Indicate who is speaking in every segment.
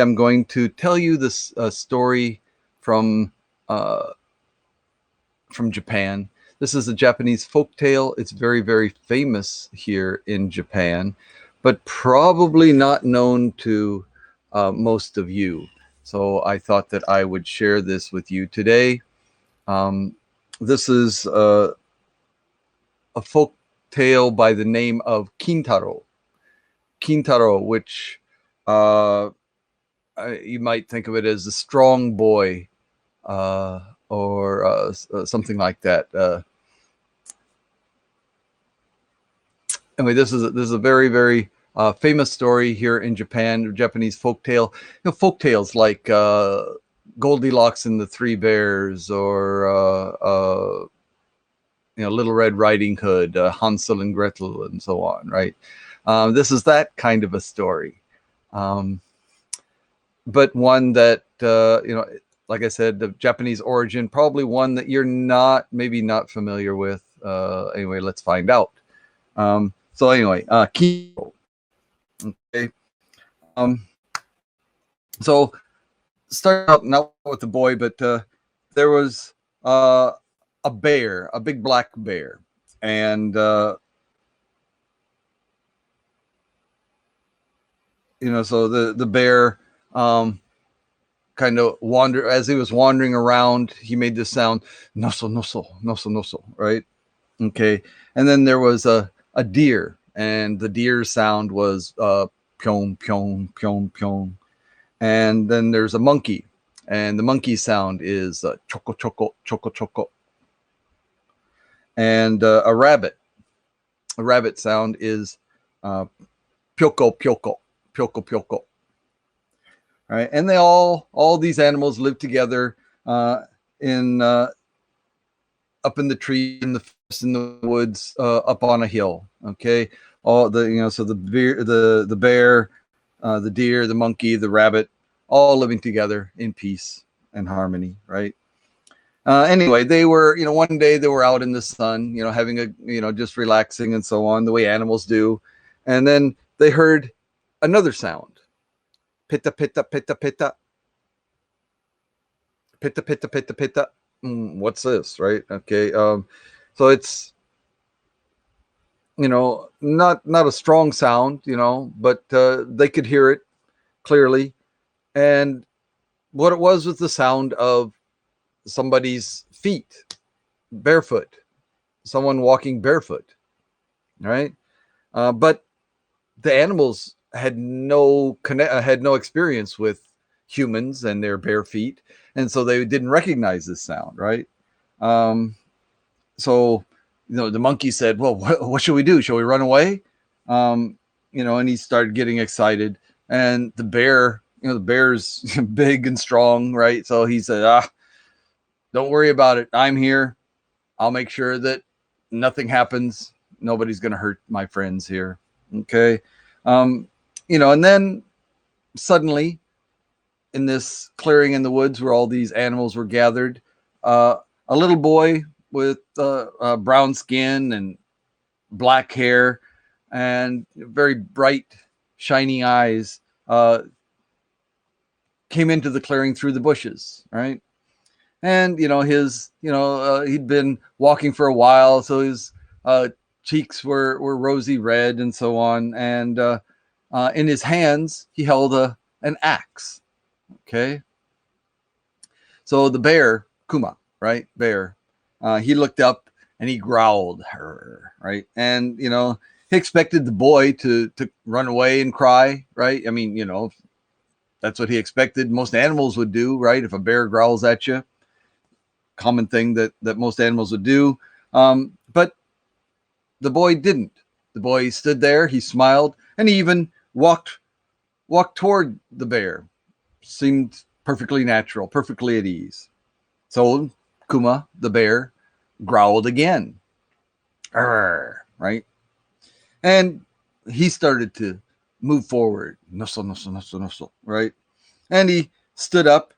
Speaker 1: I'm going to tell you this story from uh, from Japan. This is a Japanese folk tale. It's very, very famous here in Japan, but probably not known to most of you. So I thought that I would share this with you today. Um, this is a folk tale by the name of Kintaro. Kintaro, which uh, you might think of it as a strong boy uh, or something like that. Anyway, this is a very, very famous story here in Japan, Japanese folktale. Folk tales like Goldilocks and the Three Bears, or Little Red Riding Hood, Hansel and Gretel, and so on. Right? This is that kind of a story, but one that like I said, the Japanese origin, probably one that you're maybe not familiar with. Anyway, let's find out. So anyway, Kyo. Okay. So start out not with the boy, but there was a bear, a big black bear, and so the bear kind of as he was wandering around, he made this sound, noso noso noso noso, right? Okay, and then there was a deer, and the deer sound was pyong pyong pyong pyong, and then there's a monkey, and the monkey sound is choco choco choco choco, and a rabbit sound is pyoko pyoko pyoko pyoko. All right, and they all these animals live together in up in the tree, in the woods, up on a hill. Okay, all the so the bear, the bear, the deer, the monkey, the rabbit, all living together in peace and harmony. Right. Anyway, they were one day they were out in the sun, having a just relaxing and so on, the way animals do, and then they heard another sound. Pitta pitta pitta pitta pitta pitta pitta pitta. What's this, right? Okay, so it's not a strong sound, but they could hear it clearly, and what it was the sound of somebody's feet, barefoot, someone walking barefoot, right? But the animals had no experience with humans and their bare feet, and so they didn't recognize this sound, right? So the monkey said, well, what should we do? Shall we run away? And he started getting excited, and the bear, the bear's big and strong, right? So he said, don't worry about it, I'm here, I'll make sure that nothing happens, nobody's gonna hurt my friends here. Okay. And then suddenly, in this clearing in the woods where all these animals were gathered, a little boy with brown skin and black hair and very bright, shiny eyes came into the clearing through the bushes, right? And he'd been walking for a while, so his cheeks were rosy red and so on, and in his hands he held an axe. Okay, so the bear, Kuma, right, bear, he looked up and he growled, right, and he expected the boy to run away and cry, right? I mean, that's what he expected most animals would do, right? If a bear growls at you, common thing that most animals would do, but the boy didn't. The boy stood there, he smiled, and he even walked toward the bear. Seemed perfectly natural, perfectly at ease. So Kuma, the bear, growled again. Right? And he started to move forward. Noso, noso, noso, noso, right? And he stood up,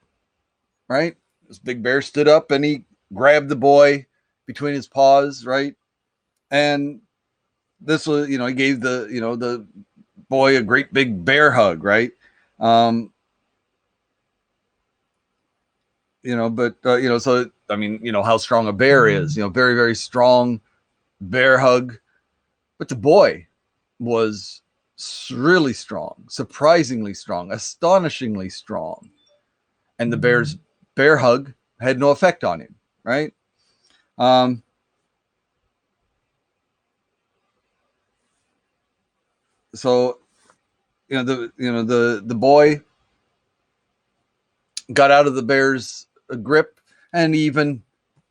Speaker 1: right? This big bear stood up and he grabbed the boy between his paws, right? And this was, he gave the boy a great big bear hug, right? but so I mean, how strong a bear is, very, very strong bear hug. But the boy was really strong, surprisingly strong, astonishingly strong. And the bear's bear hug had no effect on him, right? Um, so the boy got out of the bear's grip and even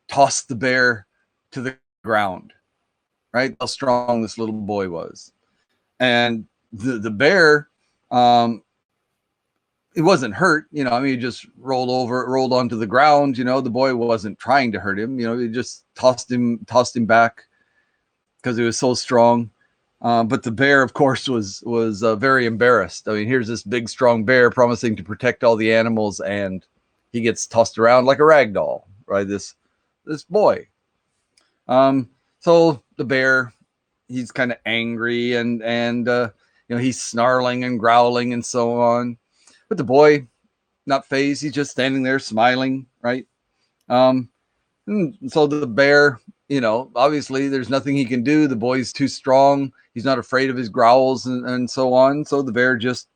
Speaker 1: tossed the bear to the ground, right? How strong this little boy was. And the bear, it wasn't hurt, I mean, he just rolled onto the ground. The boy wasn't trying to hurt him. He just tossed him back because he was so strong. But the bear, of course, was very embarrassed. I mean, here's this big, strong bear promising to protect all the animals, and he gets tossed around like a rag doll, right? This boy. So the bear, he's kind of angry, and he's snarling and growling and so on. But the boy, not phased, he's just standing there smiling, right? And so the bear, obviously there's nothing he can do. The boy's too strong. He's not afraid of his growls and so on. So the bear just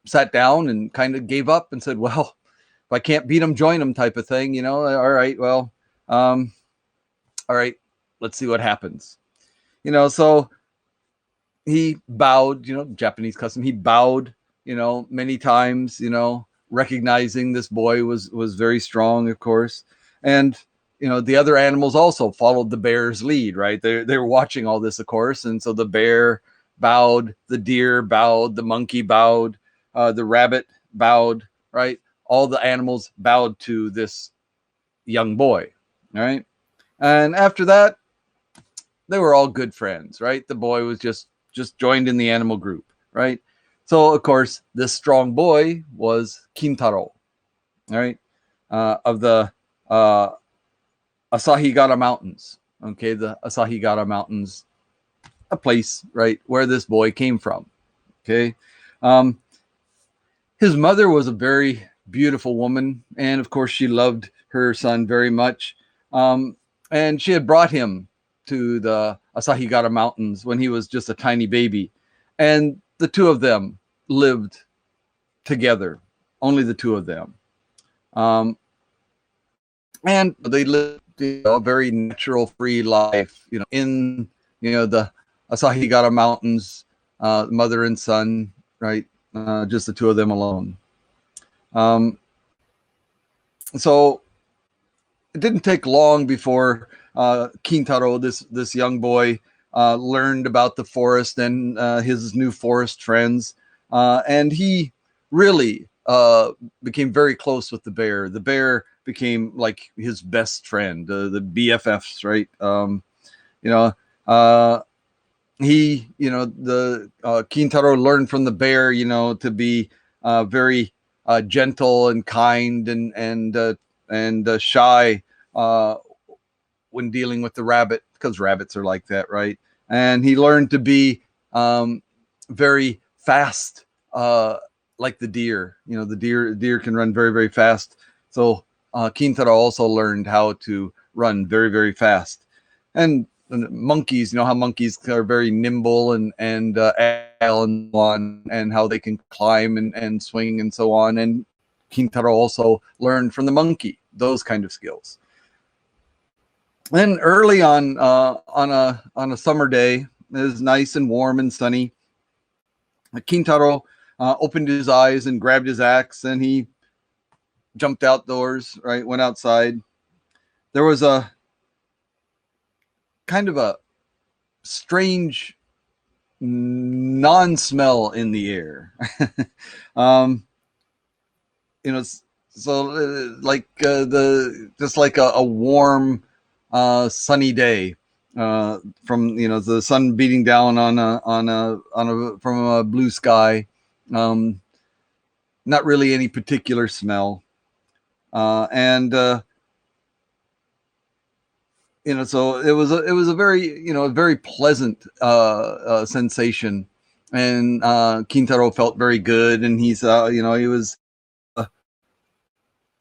Speaker 1: sat down and kind of gave up and said, well, if I can't beat him, join him, type of thing. All right, well, all right, let's see what happens. So he bowed, Japanese custom. He bowed, many times, recognizing this boy was very strong, of course. And the other animals also followed the bear's lead, right? They were watching all this, of course. And so the bear bowed, the deer bowed, the monkey bowed, the rabbit bowed, right? All the animals bowed to this young boy, right? And after that, they were all good friends, right? The boy was just joined in the animal group, right? So, of course, this strong boy was Kintaro, right? Of the Asahigara Mountains. Okay, the Asahigara Mountains, a place, right, where this boy came from. Okay. His mother was a very beautiful woman, and of course, she loved her son very much. And she had brought him to the Asahigara Mountains when he was just a tiny baby. And the two of them lived together, only the two of them. And they lived a very natural, free life, in, the Asahigara Mountains, mother and son, right? Just the two of them alone. So it didn't take long before Kintaro, this young boy, learned about the forest and his new forest friends, and he really became very close with the bear. The bear became like his best friend, the BFFs, right? The Kintaro learned from the bear, to be very gentle and kind and shy when dealing with the rabbit, because rabbits are like that, right? And he learned to be very fast, like the deer. The deer can run very, very fast. So Kintaro also learned how to run very, very fast. And monkeys, how monkeys are very nimble and agile and so on, and how they can climb and swing and so on. And Kintaro also learned from the monkey those kind of skills. Then early on a summer day, it was nice and warm and sunny. Kintaro opened his eyes and grabbed his axe, and he jumped outdoors, right? Went outside. There was a kind of a strange non-smell in the air. So like just like a warm sunny day from the sun beating down on a from a blue sky. Not really any particular smell, and so it was a very a very pleasant sensation, and Kintaro felt very good, and he's he was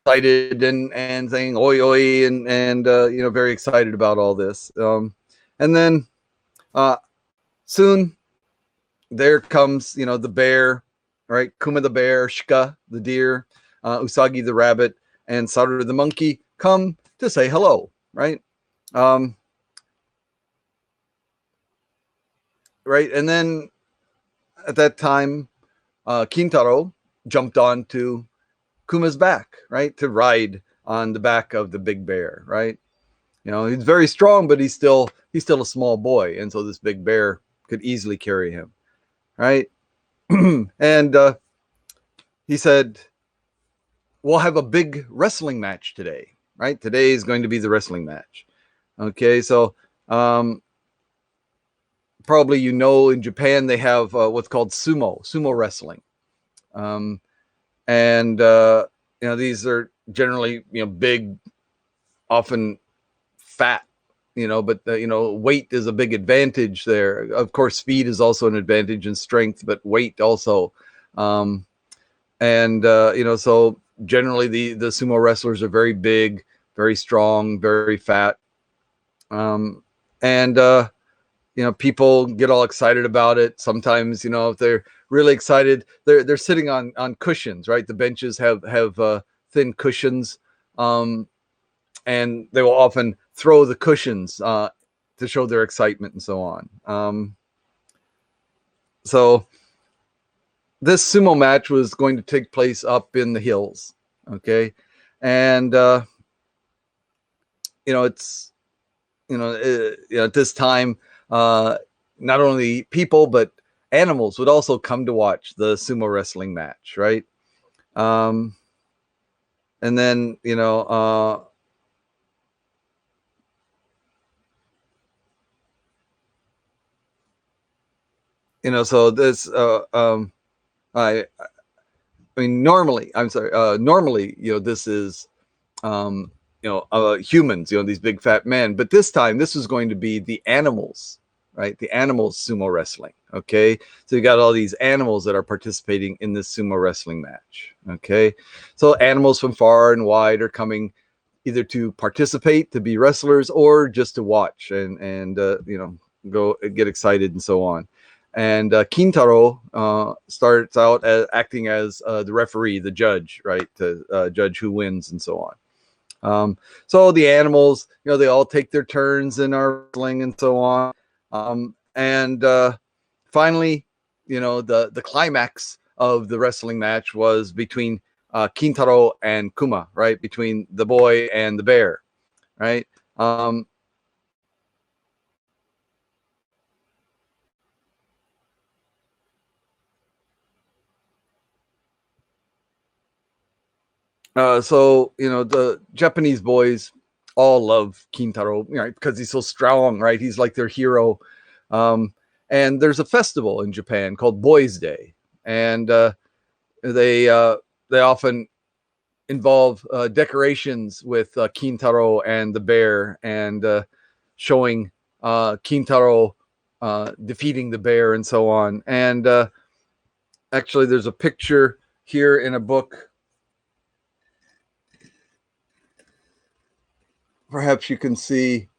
Speaker 1: excited and saying oi oi and you know, very excited about all this. And then uh, soon there comes, you know, the bear, right? Kuma the bear, Shika the deer, Usagi the rabbit, and Saru the monkey come to say hello, right? Um, right, and then at that time, Kintaro jumped onto Kuma's back, right, to ride on the back of the big bear, right? You know, he's very strong, but he's still a small boy, and so this big bear could easily carry him, right? And he said, "We'll have a big wrestling match today, right? Today is going to be the wrestling match." Okay, so probably you know in Japan they have what's called sumo wrestling, um, and you know, these are generally, you know, big, often fat, you know, but you know, weight is a big advantage there. Of course, speed is also an advantage and strength, but weight also. Um, and you know, so generally the sumo wrestlers are very big, very strong, very fat, um, and you know, people get all excited about it. Sometimes, you know, if they're really excited, they're sitting on cushions, right? The benches have thin cushions, um, and they will often throw the cushions to show their excitement and so on. So this sumo match was going to take place up in the hills, okay, and you know, it's, you know, at this time, not only people but animals would also come to watch the sumo wrestling match, right? Um, and then, so this, I mean, normally, I'm sorry, normally, you know, this is, humans, you know, these big fat men. But this time, this was going to be the animals, right? The animals sumo wrestling. Okay, so you got all these animals that are participating in this sumo wrestling match. Okay, so animals from far and wide are coming either to participate, to be wrestlers, or just to watch and go get excited and so on. And Kintaro starts out as acting as the referee, the judge, right, to judge who wins and so on. So the animals, you know, they all take their turns in our wrestling and so on. And finally, you know, the climax of the wrestling match was between Kintaro and Kuma, right? Between the boy and the bear, right? So you know, the Japanese boys all love Kintaro, you know, because he's so strong, right? He's like their hero. Um, and there's a festival in Japan called Boys' Day, and they they often involve decorations with Kintaro and the bear, and showing Kintaro defeating the bear and so on. And actually, there's a picture here in a book. Perhaps you can see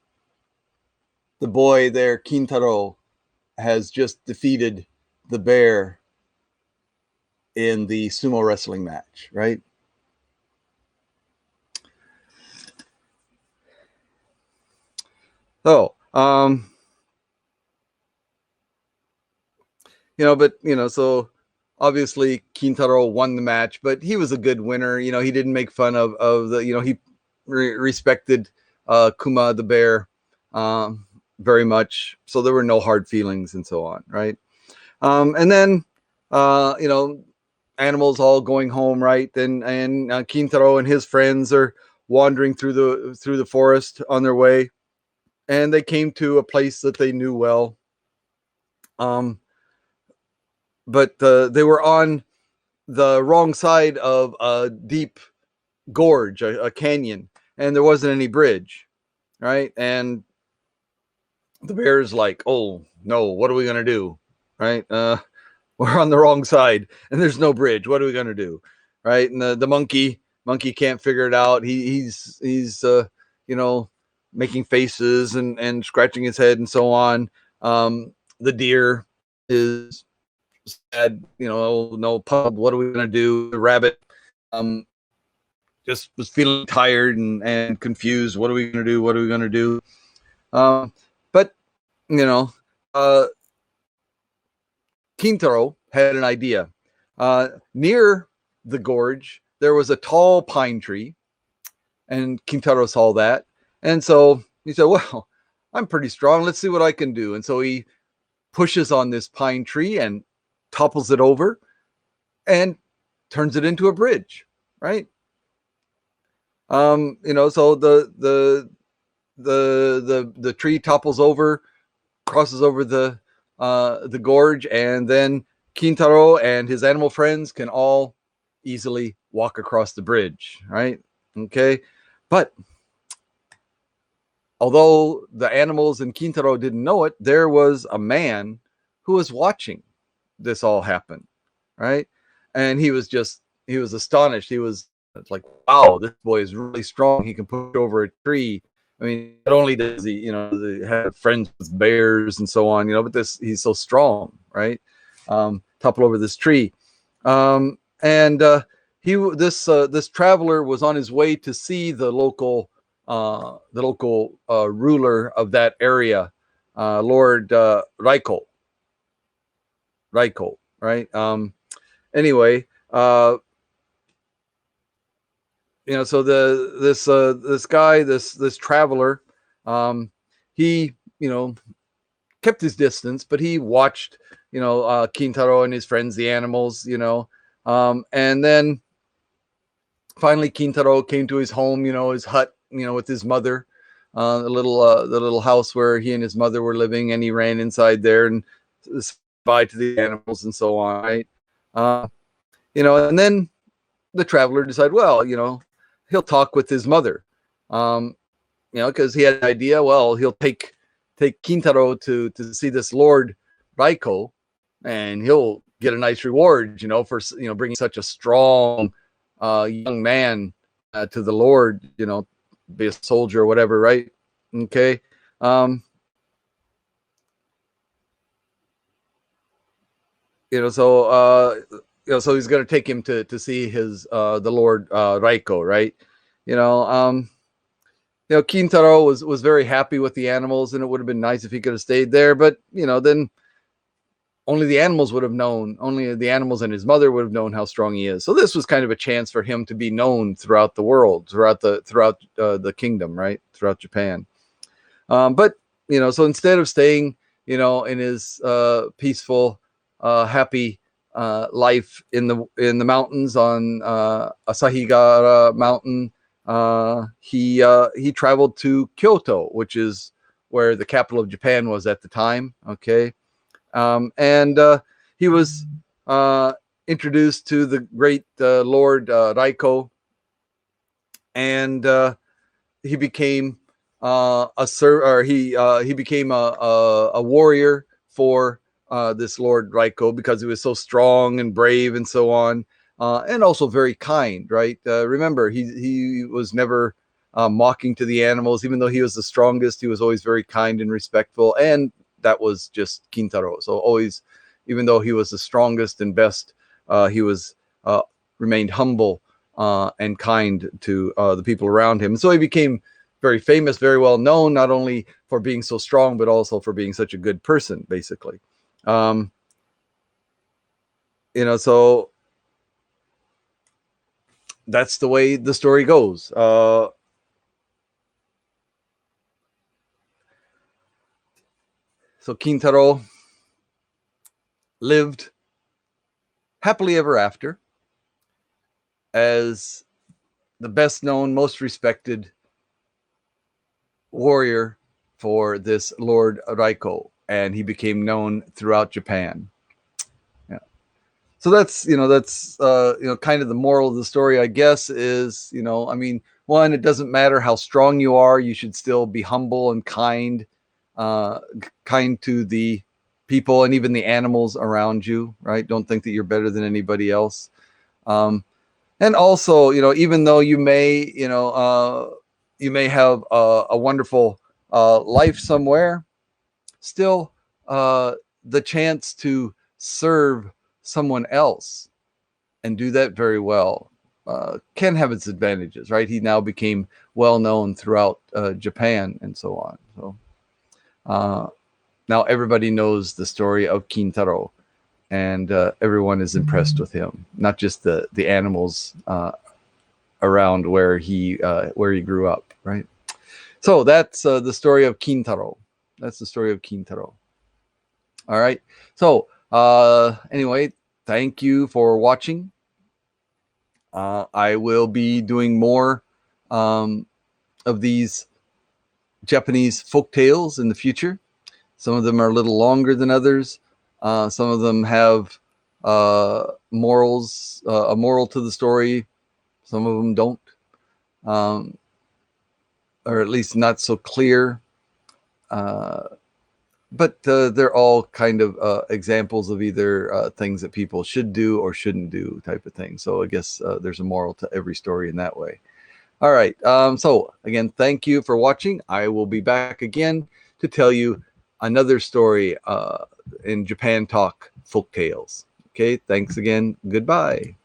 Speaker 1: the boy there, Kintaro, has just defeated the bear in the sumo wrestling match, right? So, but so obviously Kintaro won the match, but he was a good winner. You know, he didn't make fun of the, he respected Kuma the bear very much, so there were no hard feelings and so on, right? And then animals all going home, right? And Kintaro and his friends are wandering through the forest on their way, and they came to a place that they knew well. But they were on the wrong side of a deep gorge, a canyon, and there wasn't any bridge, right? And the bear's like, "Oh no, what are we gonna do?" Right? We're on the wrong side, and there's no bridge. What are we gonna do? Right? And the monkey Monkey can't figure it out. He's you know, making faces and scratching his head and so on. The deer is sad, you know, oh, no pub. What are we gonna do? The rabbit um, just was feeling tired and confused. What are we gonna do? What are we gonna do? But you know, uh, Kintaro had an idea. Near the gorge, there was a tall pine tree, and Kintaro saw that. And so he said, well, I'm pretty strong. Let's see what I can do. And so he pushes on this pine tree and topples it over and turns it into a bridge, right? You know, so the tree topples over, crosses over the gorge, and then Kintaro and his animal friends can all easily walk across the bridge, right? Okay, but although the animals and Kintaro didn't know it, there was a man who was watching this all happen, right? And he was astonished. He was like, wow, this boy is really strong. He can push over a tree. I mean, not only does he, you know, he have friends with bears and so on, you know, but he's so strong, right? Topple over this tree. And this traveler was on his way to see the local ruler of that area, Lord Raiko, right? Anyway, you know, so this guy, this traveler, he, you know, kept his distance, but he watched, you know, Kintaro and his friends, the animals, you know, and then finally Kintaro came to his home, you know, his hut, you know, with his mother, the little house where he and his mother were living, and he ran inside there and said bye to the animals and so on, right? You know, and then the traveler decided, well, you know, he'll talk with his mother, you know, because he had an idea. Well, he'll take Kintaro to see this Lord Raiko, and he'll get a nice reward, you know, for, you know, bringing such a strong young man to the Lord, you know, be a soldier or whatever, right? Okay. You know, so you know, so he's going to take him to see his the Lord Raiko, right? You know, you know, Kintaro was very happy with the animals, and it would have been nice if he could have stayed there, but you know, then only the animals would have known, only the animals and his mother would have known how strong he is. So this was kind of a chance for him to be known throughout the world, throughout the kingdom, right? Throughout Japan. But you know, so instead of staying, you know, in his peaceful, happy life in the mountains on Asahigara Mountain, he traveled to Kyoto, which is where the capital of Japan was at the time. Okay. And he was introduced to the great Lord Raiko, and he became he became a warrior for this Lord Raiko, because he was so strong and brave and so on, and also very kind. Right? Remember, he was never mocking to the animals, even though he was the strongest. He was always very kind and respectful, and that was just Kintaro. So always, even though he was the strongest and best, he was remained humble and kind to the people around him. And so he became very famous, very well known, not only for being so strong, but also for being such a good person, basically. You know, so that's the way the story goes. So Kintaro lived happily ever after as the best known, most respected warrior for this Lord Raiko, and he became known throughout Japan. Yeah. So that's, you know, kind of the moral of the story, I guess, is, you know, I mean, one, it doesn't matter how strong you are, you should still be humble and kind to the people and even the animals around you, right? Don't think that you're better than anybody else. And also, even though you may have a wonderful life somewhere, still the chance to serve someone else and do that very well can have its advantages, right? He now became well known throughout Japan and so on. So uh, now everybody knows the story of Kintaro, and everyone is impressed with him, not just the animals around where he grew up, right? So that's the story of Kintaro. That's the story of Kintaro. All right. So anyway, thank you for watching. I will be doing more of these Japanese folk tales in the future. Some of them are a little longer than others. Some of them have morals, a moral to the story. Some of them don't, um, or at least not so clear. But they're all kind of examples of either things that people should do or shouldn't do type of thing. So I guess there's a moral to every story in that way. All right. So again, thank you for watching. I will be back again to tell you another story in Japan Talk Folk Tales. Okay. Thanks again. Goodbye.